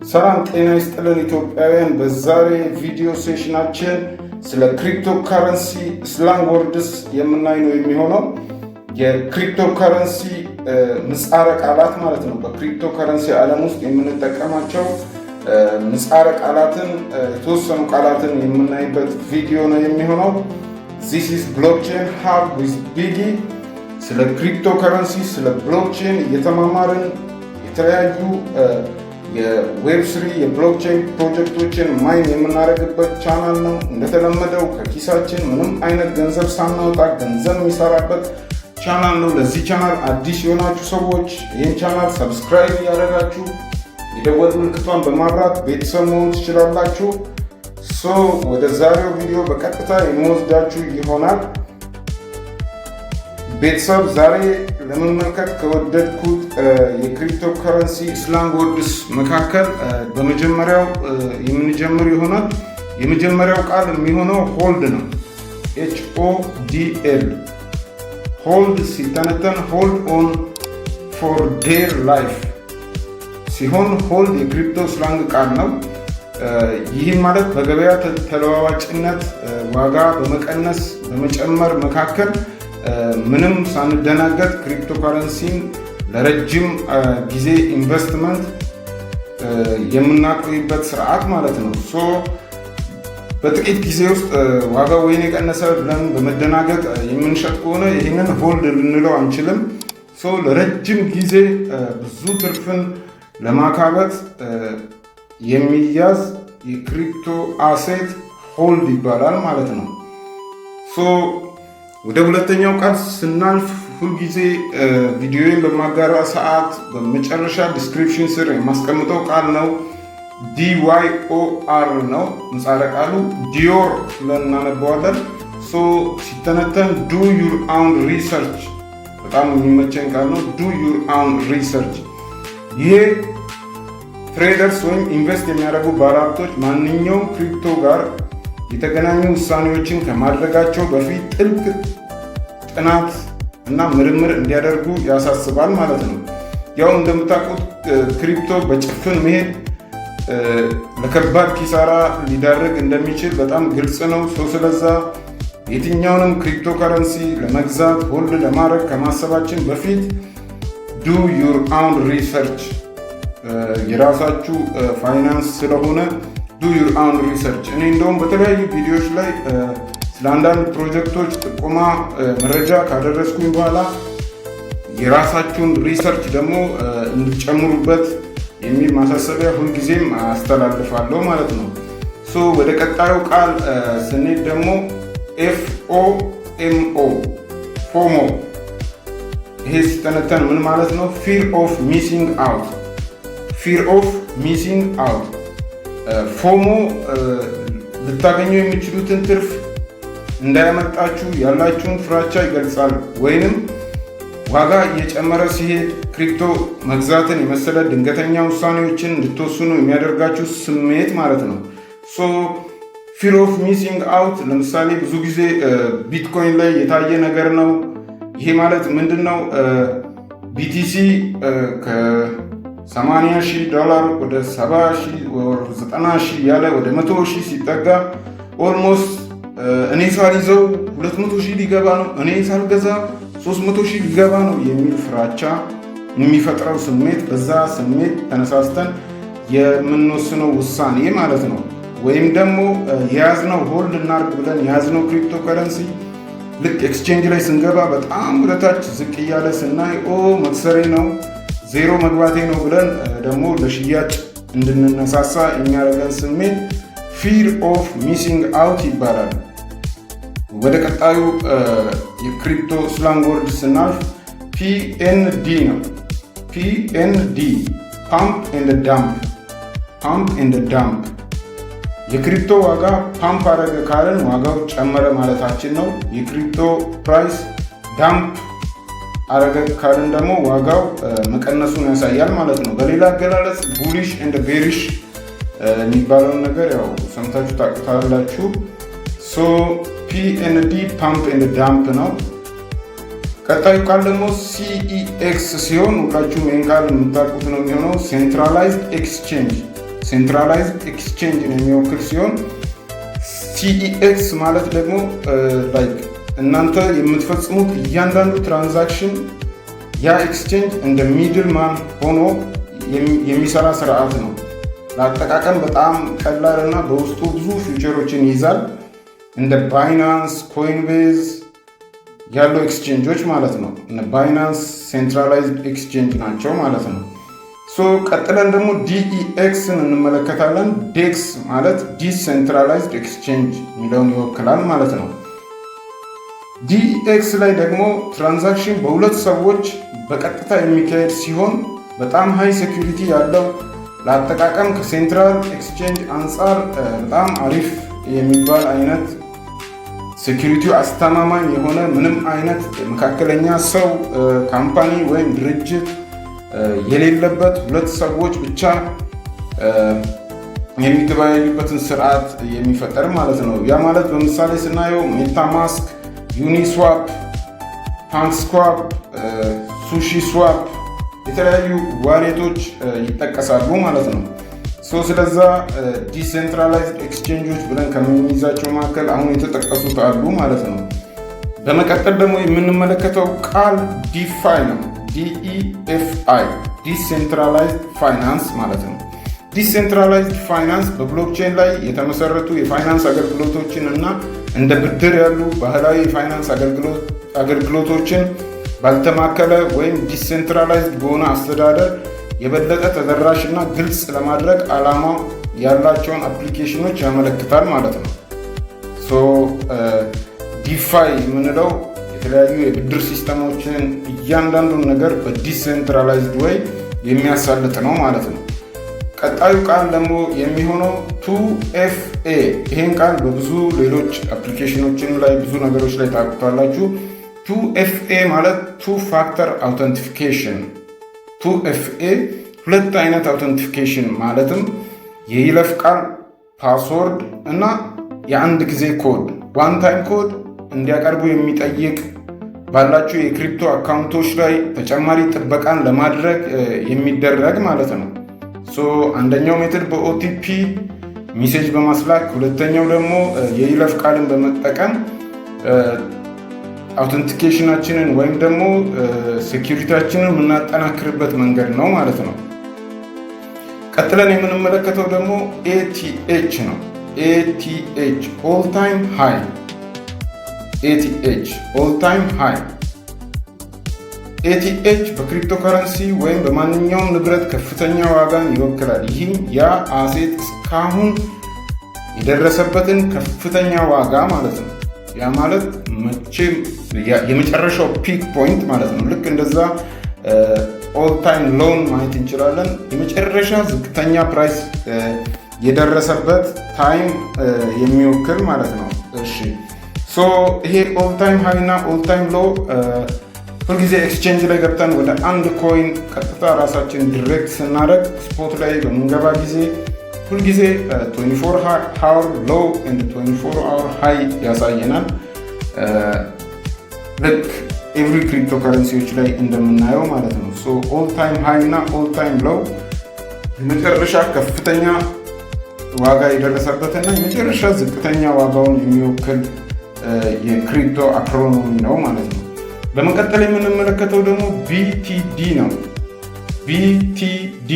ሰላም ጤና ይስጥልን ኢትዮጵያውያን። በዛሬ ቪዲዮ ሴሽናችን ስለ ክሪፕቶ ከረንሲ ስላንግ ወርድስ የምናይ ነው የሚሆነው። የክሪፕቶ ከረንሲ ምህጻረ ቃላት ማለት ነው። በክሪፕቶ ከረንሲ ዓለም ውስጥ የምንጠቀማቸው ምህጻረ ቃላትን የተወሰኑ ቃላትን የምናይበት ቪዲዮ ነው የሚሆነው። This is blockchain hub with Biggie። ስለ ክሪፕቶ ከረንሲ ስለ ብሎክቼን እየተማማርን የተለያዩ የዌብ3 የብሎክቼን ፕሮጀክቶችን ማይን የምናደርግበት ቻናል ነው። እንደተለመደው ከኪሳችን ምንም አይነት ገንዘብ ሳናወጣ ገንዘብ የሚሰራበት ቻናል ነው። ለዚህ ቻናል አዲስ የሆናችሁ ሰዎች ይህን ቻናል ሰብስክራይብ እያደረጋችሁ የደወል ምልክቷን በማብራት ቤተሰብ መሆን ትችላላችሁ። ወደ ዛሬው ቪዲዮ በቀጥታ የሚወስዳችሁ ይሆናል። ቤተሰብ ዛሬ ለመመልከት ከወደድኩት የክሪፕቶ ከረንሲ ስላንግ ወርድስ መካከል በመጀመሪያው የምንጀምር ይሆናል። የመጀመሪያው ቃል የሚሆነው ሆልድ ነው። HODL ሆልድ ሲተነተን ሆልድ ኦን ፎር ዴር ላይፍ ሲሆን ሆልድ የክሪፕቶ ስላንግ ቃል ነው። ይህም ማለት በገበያ ተለዋዋጭነት ዋጋ በመቀነስ በመጨመር መካከል ምንም ሳንደናገጥ ክሪፕቶ ከረንሲን ለረጅም ጊዜ ኢንቨስትመንት የምናቆይበት ስርዓት ማለት ነው። በጥቂት ጊዜ ውስጥ ዋጋው ወይን የቀነሰ ብለን በመደናገጥ የምንሸጥ ከሆነ ይህንን ሆልድ ልንለው አንችልም። ለረጅም ጊዜ ብዙ ትርፍን ለማካበት የሚያዝ የክሪፕቶ አሴት ሆልድ ይባላል ማለት ነው። ወደ ሁለተኛው ቃል ስናልፍ ሁልጊዜ ቪዲዮን በማጋራ ሰዓት በመጨረሻ ዲስክሪፕሽን ስር የማስቀምጠው ቃል ነው። DYOR ነው ምህጻረ ቃሉ። ዲዮር ብለን እናነበዋለን። ሲተነተን ዱ ዩር አውን ሪሰርች በጣም የሚመቸኝ ቃል ነው። ዱ ዩር አውን ሪሰርች። ይሄ ትሬደርስ ወይም ኢንቨስት የሚያደርጉ ባለሀብቶች ማንኛውም ክሪፕቶ ጋር የተገናኙ ውሳኔዎችን ከማድረጋቸው በፊት ጥልቅ ጥናት እና ምርምር እንዲያደርጉ ያሳስባል ማለት ነው። ያው እንደምታውቁት ክሪፕቶ በጭፍን መሄድ ለከባድ ኪሳራ ሊዳርግ እንደሚችል በጣም ግልጽ ነው። ስለዛ የትኛውንም ክሪፕቶ ከረንሲ ለመግዛት ሆልድ ለማድረግ ከማሰባችን በፊት ዱ ዩር አውን ሪሰርች፣ የራሳችሁ ፋይናንስ ስለሆነ ዱ ዩር አውን ሪሰርች። እኔ እንደውም በተለያዩ ቪዲዮዎች ላይ ስለ አንዳንድ ፕሮጀክቶች ጥቆማ መረጃ ካደረስኩኝ በኋላ የራሳችሁን ሪሰርች ደግሞ እንዲጨምሩበት የሚል ማሳሰቢያ ሁልጊዜም አስተላልፋለሁ ማለት ነው። ወደ ቀጣዩ ቃል ስንሄድ ደግሞ FOMO ፎሞ። ይሄ ሲተነተን ምን ማለት ነው? ፊር ኦፍ ሚሲንግ አውት። ፊር ኦፍ ሚሲንግ አውት። ፎሞ ልታገኙ የሚችሉትን ትርፍ እንዳያመልጣችሁ ያላችሁን ፍራቻ ይገልጻል። ወይንም ዋጋ እየጨመረ ሲሄድ ክሪፕቶ መግዛትን የመሰለ ድንገተኛ ውሳኔዎችን እንድትወስኑ የሚያደርጋችሁ ስሜት ማለት ነው። ፊር ኦፍ ሚሲንግ አውት ለምሳሌ ብዙ ጊዜ ቢትኮይን ላይ የታየ ነገር ነው። ይሄ ማለት ምንድን ነው? BTC $80,000 ወደ $70,000 ወደ $90,000 ያለ ወደ $100,000 ሲጠጋ ኦልሞስት እኔ ሳልይዘው $200,000 ሊገባ ነው፣ እኔ ሳልገዛ $300,000 ሊገባ ነው የሚል ፍራቻ የሚፈጥረው ስሜት፣ በዛ ስሜት ተነሳስተን የምንወስነው ውሳኔ ማለት ነው። ወይም ደግሞ የያዝነው ሆልድ እናድርግ ብለን የያዝነው ክሪፕቶ ከረንሲ ልክ ኤክስቼንጅ ላይ ስንገባ በጣም ወደታች ዝቅ እያለ ስናይ መክሰሬ ነው ዜሮ መግባቴ ነው ብለን ደግሞ ለሽያጭ እንድንነሳሳ የሚያደርገን ስሜት ፊር ኦፍ ሚሲንግ አውት ይባላል። ወደ ቀጣዩ የክሪፕቶ ስላንግ ወርድ ስናልፍ PND ነው። PND ፓምፕ ኤንድ ዳምፕ። ፓምፕ ኤንድ ዳምፕ። የክሪፕቶ ዋጋ ፓምፕ አደረገ ካለን ዋጋው ጨመረ ማለታችን ነው። የክሪፕቶ ፕራይስ ዳምፕ አረገ ካልን ደግሞ ዋጋው መቀነሱን ያሳያል ማለት ነው። በሌላ አገላለጽ ቡሊሽ ኤንድ ቤሪሽ የሚባለውን ነገር ያው ሰምታችሁ ታውቁታላችሁ። PND ፓምፕ ኤንድ ዳምፕ ነው። ቀጣዩ ቃል ደግሞ CEX ሲሆን ሁላችሁም ይህን ቃል የምታውቁት ነው የሚሆነው። ሴንትራላይዝድ ኤክስቼንጅ ሴንትራላይዝድ ኤክስቼንጅን የሚወክል ሲሆን CEX ማለት ደግሞ እናንተ የምትፈጽሙት እያንዳንዱ ትራንዛክሽን ያ ኤክስቼንጅ እንደ ሚድል ማን ሆኖ የሚሰራ ስርዓት ነው። ለአጠቃቀም በጣም ቀላል እና በውስጡ ብዙ ፊውቸሮችን ይይዛል። እንደ ባይናንስ፣ ኮይንቤዝ ያሉ ኤክስቼንጆች ማለት ነው። ባይናንስ ሴንትራላይዝድ ኤክስቼንጅ ናቸው ማለት ነው። ቀጥለን ደግሞ DEXን እንመለከታለን። ዴክስ ማለት ዲሴንትራላይዝድ ኤክስቼንጅ የሚለውን ይወክላል ማለት ነው። DEX ላይ ደግሞ ትራንዛክሽን በሁለት ሰዎች በቀጥታ የሚካሄድ ሲሆን በጣም ሃይ ሴኩሪቲ ያለው ለአጠቃቀም ከሴንትራል ኤክስቼንጅ አንጻር በጣም አሪፍ የሚባል አይነት ሴኩሪቲው አስተማማኝ የሆነ ምንም አይነት መካከለኛ ሰው ካምፓኒ ወይም ድርጅት የሌለበት ሁለት ሰዎች ብቻ የሚገበያዩበትን ስርዓት የሚፈጠር ማለት ነው። ያ ማለት በምሳሌ ስናየው ሜታማስክ፣ ዩኒስዋፕ፣ ፓንክስዋፕ፣ ሱሺ ስዋፕ የተለያዩ ዋሌቶች ይጠቀሳሉ ማለት ነው። ስለዛ ዲሴንትራላይዝድ ኤክስቼንጆች ብለን ከምንይዛቸው መካከል አሁን የተጠቀሱት አሉ ማለት ነው። በመቀጠል ደግሞ የምንመለከተው ቃል ዲፋይ ነው። DEFI ዲሴንትራላይዝድ ፋይናንስ ማለት ነው። ዲሴንትራላይዝድ ፋይናንስ በብሎክቼን ላይ የተመሰረቱ የፋይናንስ አገልግሎቶችን እና እንደ ብድር ያሉ ባህላዊ የፋይናንስ አገልግሎቶችን ባልተማከለ ወይም ዲሴንትራላይዝድ በሆነ አስተዳደር የበለጠ ተደራሽ እና ግልጽ ለማድረግ ዓላማ ያላቸውን አፕሊኬሽኖች ያመለክታል ማለት ነው። ዲፋይ የምንለው የተለያዩ የብድር ሲስተሞችን እያንዳንዱን ነገር በዲሴንትራላይዝድ ወይ የሚያሳልጥ ነው ማለት ነው። ቀጣዩ ቃል ደግሞ የሚሆነው 2FA። ይህን ቃል በብዙ ሌሎች አፕሊኬሽኖችን ላይ ብዙ ነገሮች ላይ ታውቁታላችሁ። 2FA ማለት ቱ ፋክተር አውተንቲፊኬሽን። 2FA ሁለት አይነት አውተንቲፊኬሽን ማለትም የይለፍ ቃል ፓስወርድ እና የአንድ ጊዜ ኮድ ዋን ታይም ኮድ እንዲያቀርቡ የሚጠይቅ ባላቸው የክሪፕቶ አካውንቶች ላይ ተጨማሪ ጥበቃን ለማድረግ የሚደረግ ማለት ነው። አንደኛው ሜትድ በኦቲፒ ሜሴጅ በማስላክ ሁለተኛው ደግሞ የይለፍ ቃልን በመጠቀም አውተንቲኬሽናችንን ወይም ደግሞ ሴኪሪቲያችንን የምናጠናክርበት መንገድ ነው ማለት ነው። ቀጥለን የምንመለከተው ደግሞ ATH ነው። ATH ኦል ታይም ሃይ። ATH ኦል ታይም ሃይ። ATH በክሪፕቶ ከረንሲ ወይም በማንኛውም ንብረት ከፍተኛ ዋጋን ይወክላል። ይህም ያ አሴት እስካሁን የደረሰበትን ከፍተኛ ዋጋ ማለት ነው። ያ ማለት መቼም የመጨረሻው ፒክ ፖይንት ማለት ነው። ልክ እንደዛ ኦል ታይም ሎውን ማየት እንችላለን። የመጨረሻ ዝቅተኛ ፕራይስ የደረሰበት ታይም የሚወክል ማለት ነው። እሺ ይሄ ኦል ታይም ሃይ እና ኦል ታይም ሎ ሁልጊዜ ኤክስቼንጅ ላይ ገብተን ወደ አንድ ኮይን ቀጥታ ራሳችን ዲሬክት ስናደርግ ስፖት ላይ በምንገባ ጊዜ ሁልጊዜ 24 ሃወር ሎው and 24 ሃወር ሃይ ያሳየናል። ልክ ኤቭሪ ክሪፕቶ ከረንሲዎች ላይ እንደምናየው ማለት ነው። ኦል ታይም ሃይ እና ኦል ታይም ሎው የመጨረሻ ከፍተኛ ዋጋ የደረሰበትና የመጨረሻ ዝቅተኛ ዋጋውን የሚወክል የክሪፕቶ አክሮኖሚ ነው ማለት ነው። በመቀጠል የምንመለከተው ደግሞ BTD ነው። BTD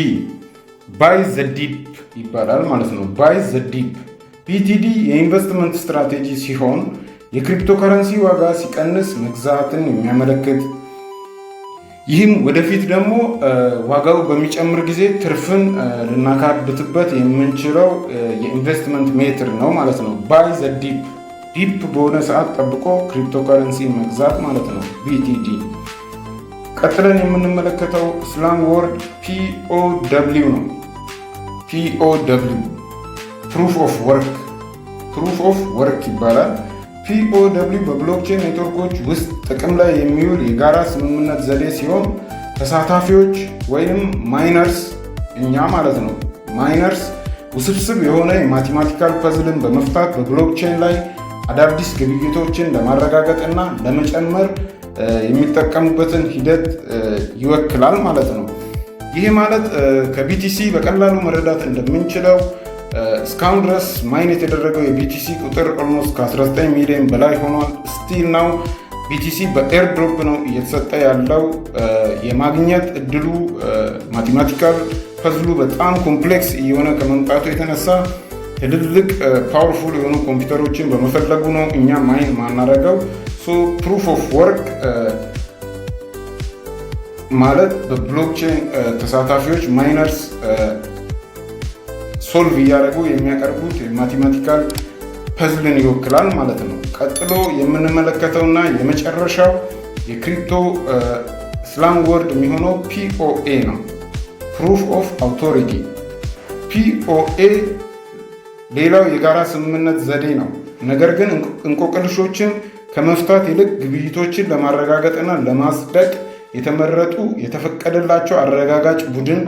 ባይ ዘ ዲፕ ይባላል ማለት ነው። ባይ ዘ ዲፕ BTD የኢንቨስትመንት ስትራቴጂ ሲሆን የክሪፕቶ ከረንሲ ዋጋ ሲቀንስ መግዛትን የሚያመለክት፣ ይህም ወደፊት ደግሞ ዋጋው በሚጨምር ጊዜ ትርፍን ልናካብትበት የምንችለው የኢንቨስትመንት ሜትር ነው ማለት ነው። ባይ ዘ ዲፕ ዲፕ በሆነ ሰዓት ጠብቆ ክሪፕቶ ከረንሲ መግዛት ማለት ነው BTD። ቀጥለን የምንመለከተው ስላንግ ወርድ POW ነው። POW ፕሩፍ ኦፍ ወርክ። ፕሩፍ ኦፍ ወርክ ይባላል። POW በብሎክቼን ኔትወርኮች ውስጥ ጥቅም ላይ የሚውል የጋራ ስምምነት ዘዴ ሲሆን ተሳታፊዎች ወይም ማይነርስ እኛ ማለት ነው ማይነርስ ውስብስብ የሆነ የማቴማቲካል ፐዝልን በመፍታት በብሎክቼን ላይ አዳዲስ ግብይቶችን ለማረጋገጥ እና ለመጨመር የሚጠቀሙበትን ሂደት ይወክላል ማለት ነው። ይሄ ማለት ከቢቲሲ በቀላሉ መረዳት እንደምንችለው እስካሁን ድረስ ማይን የተደረገው የቢቲሲ ቁጥር ኦልሞስት ከ19 ሚሊዮን በላይ ሆኗል። ስቲል ናው ቢቲሲ በኤርድሮፕ ነው እየተሰጠ ያለው። የማግኘት እድሉ ማቴማቲካል ፐዝሉ በጣም ኮምፕሌክስ እየሆነ ከመምጣቱ የተነሳ ትልልቅ ፓወርፉል የሆኑ ኮምፒውተሮችን በመፈለጉ ነው እኛ ማይን ማናረገው። ፕሩፍ ኦፍ ወርክ ማለት በብሎክቼን ተሳታፊዎች ማይነርስ ሶልቭ እያደረጉ የሚያቀርቡት የማቴማቲካል ፐዝልን ይወክላል ማለት ነው። ቀጥሎ የምንመለከተውና የመጨረሻው የክሪፕቶ ስላንግ ወርድ የሚሆነው ፒኦኤ ነው። ፕሩፍ ኦፍ አውቶሪቲ። ፒኦኤ ሌላው የጋራ ስምምነት ዘዴ ነው። ነገር ግን እንቆቅልሾችን ከመፍታት ይልቅ ግብይቶችን ለማረጋገጥና ለማጽደቅ የተመረጡ የተፈቀደላቸው አረጋጋጭ ቡድን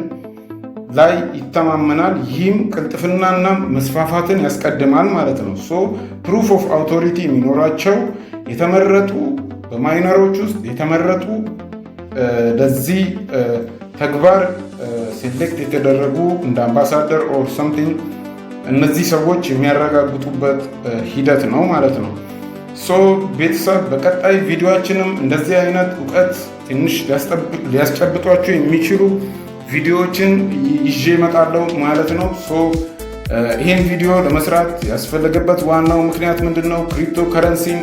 ላይ ይተማመናል። ይህም ቅልጥፍናና መስፋፋትን ያስቀድማል ማለት ነው። ፕሩፍ ኦፍ አውቶሪቲ የሚኖራቸው የተመረጡ በማይነሮች ውስጥ የተመረጡ ለዚህ ተግባር ሴሌክት የተደረጉ እንደ አምባሳደር ኦር ሰምቲንግ እነዚህ ሰዎች የሚያረጋግጡበት ሂደት ነው ማለት ነው። ቤተሰብ በቀጣይ ቪዲዮችንም እንደዚህ አይነት እውቀት ትንሽ ሊያስጨብጧቸው የሚችሉ ቪዲዮዎችን ይዤ እመጣለሁ ማለት ነው። ይህን ቪዲዮ ለመስራት ያስፈለገበት ዋናው ምክንያት ምንድን ነው? ክሪፕቶ ከረንሲን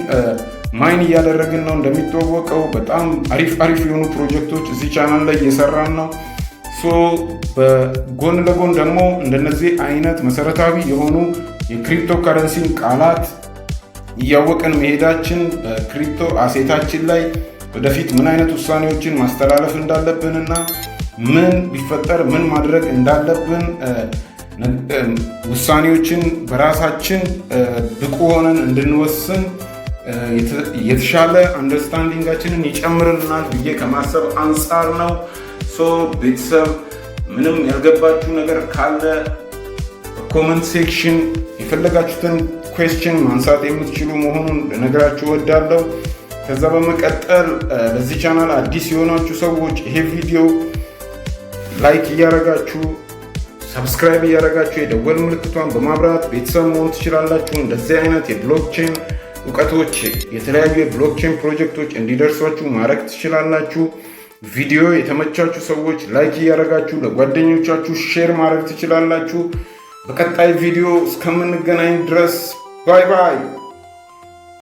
ማይን እያደረግን ነው። እንደሚታወቀው በጣም አሪፍ የሆኑ ፕሮጀክቶች እዚህ ቻናል ላይ እየሰራን ነው። በጎን ለጎን ደግሞ እንደነዚህ አይነት መሰረታዊ የሆኑ የክሪፕቶ ከረንሲን ቃላት እያወቅን መሄዳችን በክሪፕቶ አሴታችን ላይ ወደፊት ምን አይነት ውሳኔዎችን ማስተላለፍ እንዳለብንና ምን ቢፈጠር ምን ማድረግ እንዳለብን ውሳኔዎችን በራሳችን ብቁ ሆነን እንድንወስን የተሻለ አንደርስታንዲንጋችንን ይጨምርልናል ብዬ ከማሰብ አንጻር ነው። ቤተሰብ ምንም ያልገባችሁ ነገር ካለ ኮመንት ሴክሽን የፈለጋችሁትን ኩዌስችን ማንሳት የምትችሉ መሆኑን ልነግራችሁ እወዳለሁ። ከዛ በመቀጠል ለዚህ ቻናል አዲስ የሆናችሁ ሰዎች ይሄ ቪዲዮ ላይክ እያረጋችሁ ሰብስክራይብ እያረጋችሁ የደወል ምልክቷን በማብራት ቤተሰብ መሆን ትችላላችሁ። እንደዚህ አይነት የብሎክቼን እውቀቶች የተለያዩ የብሎክቼን ፕሮጀክቶች እንዲደርሷችሁ ማድረግ ትችላላችሁ። ቪዲዮ የተመቻችሁ ሰዎች ላይክ እያረጋችሁ ለጓደኞቻችሁ ሼር ማድረግ ትችላላችሁ። በቀጣይ ቪዲዮ እስከምንገናኝ ድረስ ባይ ባይ።